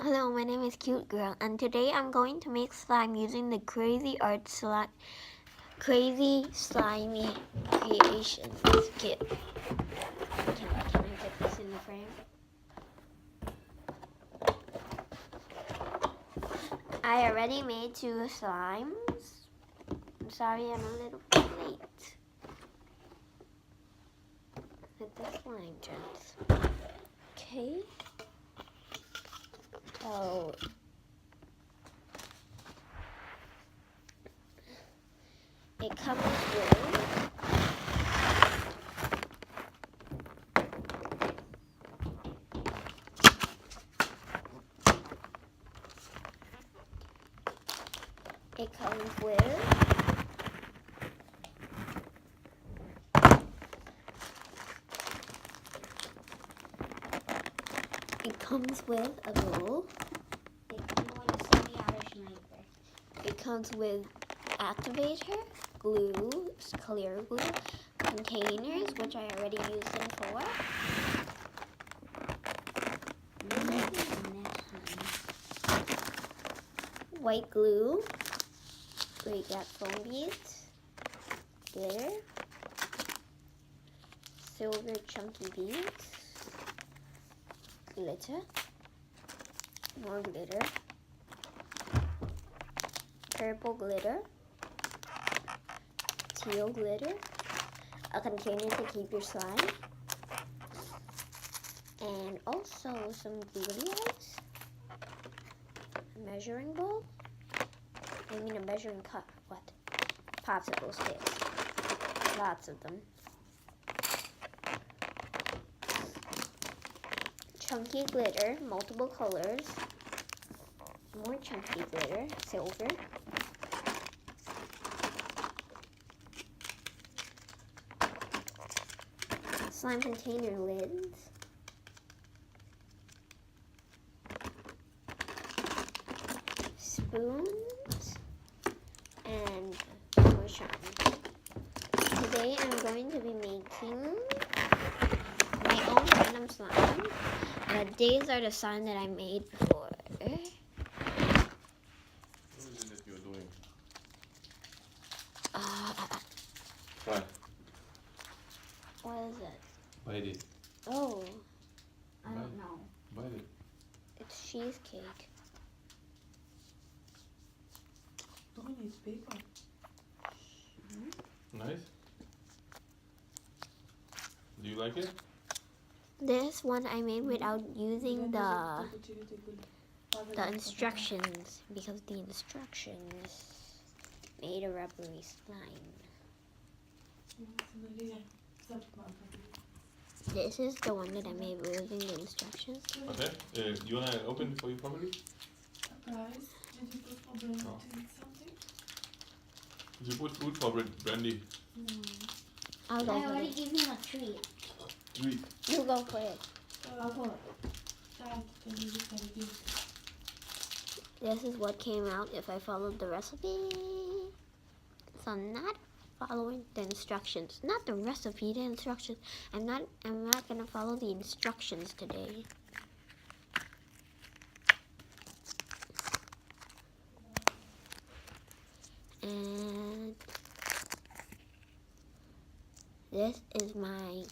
Hello, my name is Cute Girl, and today I'm going to make slime using the Crazy Slimy Creations kit. Can I get this in the frame? I already made 2 slimes. I'm sorry I'm a little bit late with the slime gents. Okay. So it comes with It comes with a bowl. It comes with activator, glue, clear glue, containers, which I already used them for. White glue, great got foam beads, glitter, silver chunky beads, glitter, more glitter, purple glitter, teal glitter, a container to keep your slime, and also some googly eyes, a measuring bowl, a measuring cup, popsicle sticks, lots of them, chunky glitter, multiple colors, more chunky glitter, silver, slime container lids, spoons, and more shine. Today I'm going to be making my own random slime. These are the slime that I made before. What is it that you're doing? What? What is it? Bite it. Oh, I don't know. Bite it. it's cheesecake. Don't use paper. Nice. Do you like it? This one I made without using the instructions, because the instructions made a rubbery slime. This is the one that I made using the instructions. Okay. You wanna open it for you properly? Guys, did you put for Brandy No. to eat something? Did you put food for Brandy? I'll I go for already it. gave him a treat. Sweet. You go for it. I'll go. Dad, can you just have it? This is what came out if I followed the recipe. So I'm not following the instructions. Not the recipe, the instructions. I'm not gonna follow the instructions today. And this is my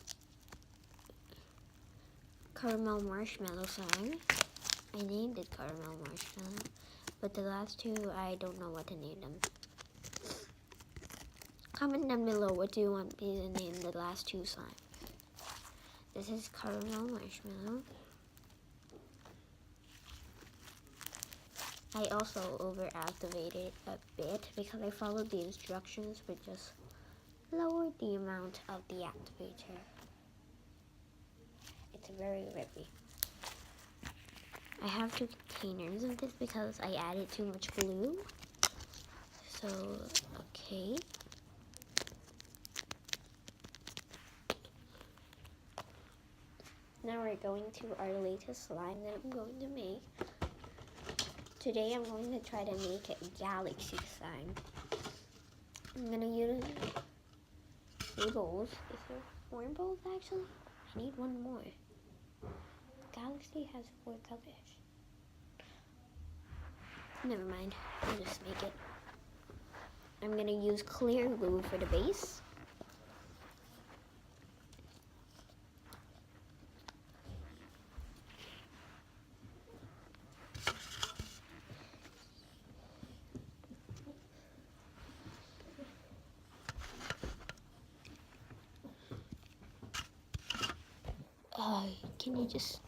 caramel marshmallow slime. I named it caramel marshmallow, but the last 2 I don't know what to name them. Comment down below what do you want me to name the last 2 slimes. This is caramel marshmallow. I also over-activated a bit because I followed the instructions, but just lowered the amount of the activator. It's very rippy. I have 2 containers of this because I added too much glue. So, okay. Now we're going to our latest slime that I'm going to make. Today I'm going to try to make a galaxy slime. I'm going to use 3 bowls. Is there 4 bowls actually? I need 1 more. Galaxy has 4 colors. Never mind. I'll just make it. I'm gonna use clear glue for the base. Can you just...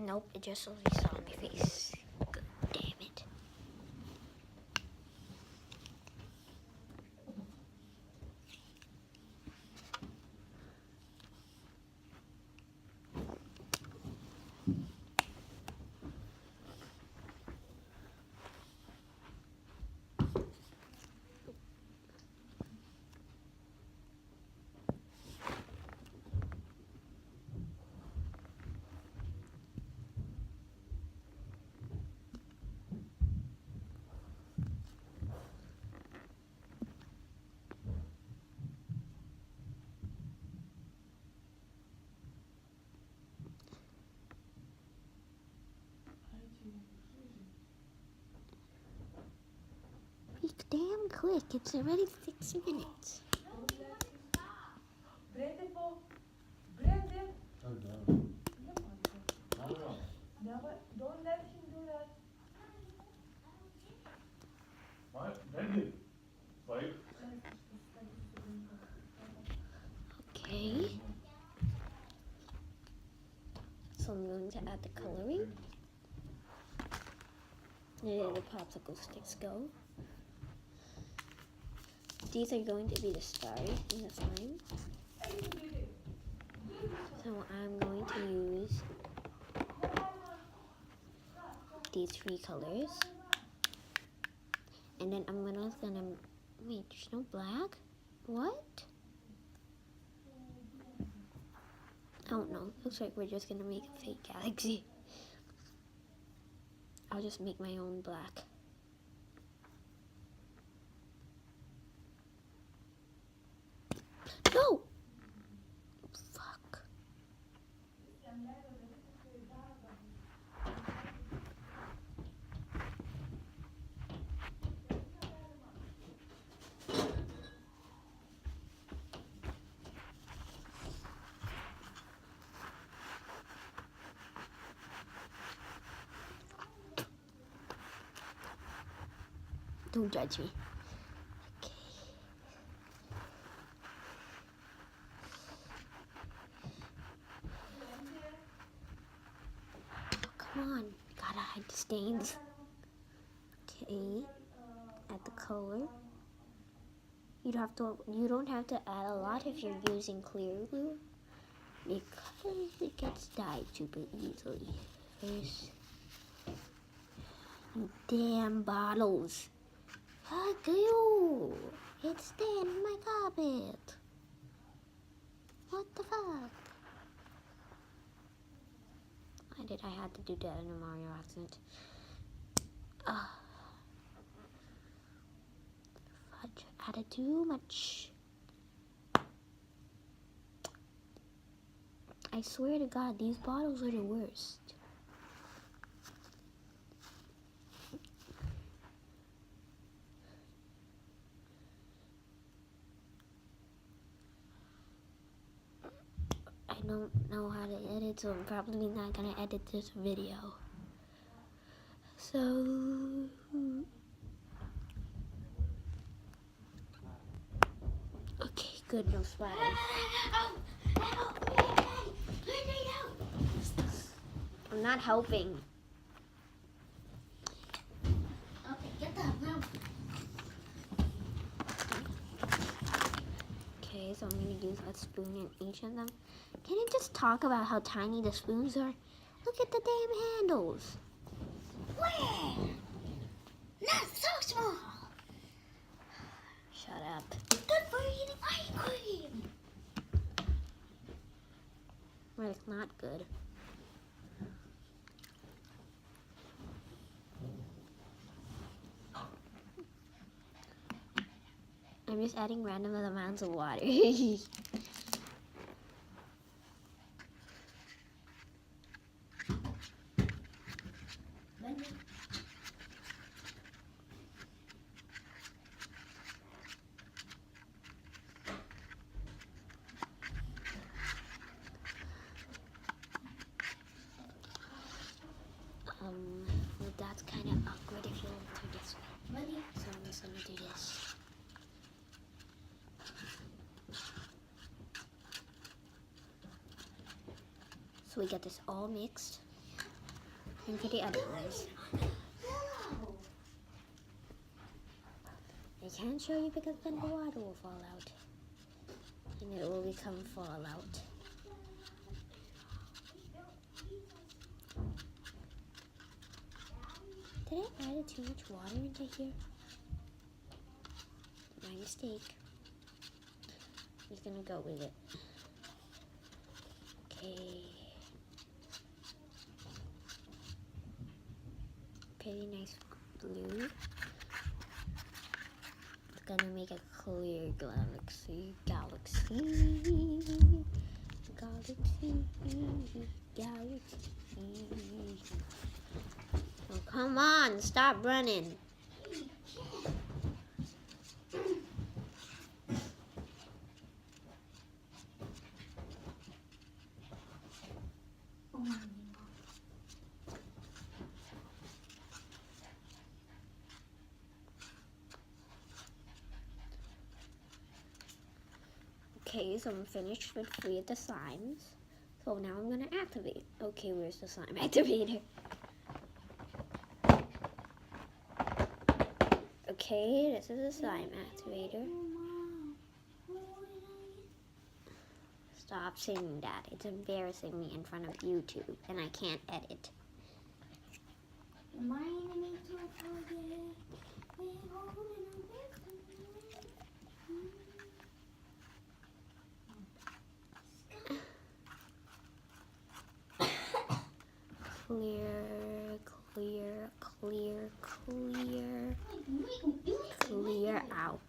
Nope, it just only saw my face. God damn it. Be damn quick, it's already 6 minutes. Brandon, Brandon. Never, don't let him do that. What? Brandon. Why? Okay. So I'm going to add the coloring. And then the popsicle sticks go. These are going to be the stars in the slime. So I'm going to use these 3 colors. And then I'm gonna wait, there's no black? What? I don't know. Looks like we're just gonna make a fake galaxy. I'll just make my own black. No! Fuck. Don't judge me. Okay. Oh, come on. Gotta hide the stains. Okay. Add the color. You don't have to add a lot if you're using clear glue, because it gets dyed super easily. First, you damn bottles. Fuck you! It's staying in my carpet. What the fuck? Why did I have to do that in a Mario accent? Fudge, added too much. I swear to God, these bottles are the worst. I don't know how to edit, so I'm probably not gonna edit this video. So, okay, good, no splatters. I'm not helping. Okay, get the room. Okay, so I'm gonna use a spoon in each of them. Can you just talk about how tiny the spoons are? Look at the damn handles. Where? Not so small. Shut up. Good for eating ice cream. Well, it's not good. I'm I'm just adding random amounts of water. Blend it. Well, that's kind of awkward if you look through this way. Blend it. So I'm just gonna do this. So we get this all mixed. And for the other ones, Yellow. I can't show you because then the water will fall out. And it will become fallout. Did I add too much water into here? My mistake. I'm just gonna go with it. Okay. Pretty nice blue. It's gonna make a clear galaxy. Galaxy. Galaxy. Galaxy. Oh, come on, stop running. Okay, so I'm finished with 3 of the slimes. So now I'm gonna activate. Okay, where's the slime activator? Okay, this is a slime activator. Stop saying that. It's embarrassing me in front of YouTube, and I can't edit. My enemy to forget. We're holding Clear, clear, clear, clear, clear out.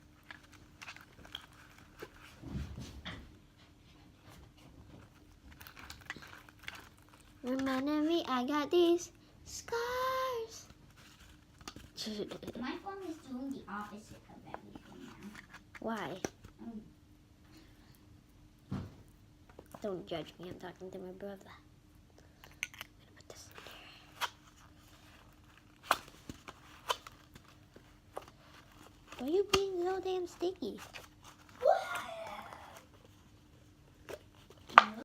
Remember me, I got these scars. My phone is doing the opposite of everything now. Why? Don't judge me, I'm talking to my brother. I'm gonna put this in there. Why are you being so damn sticky?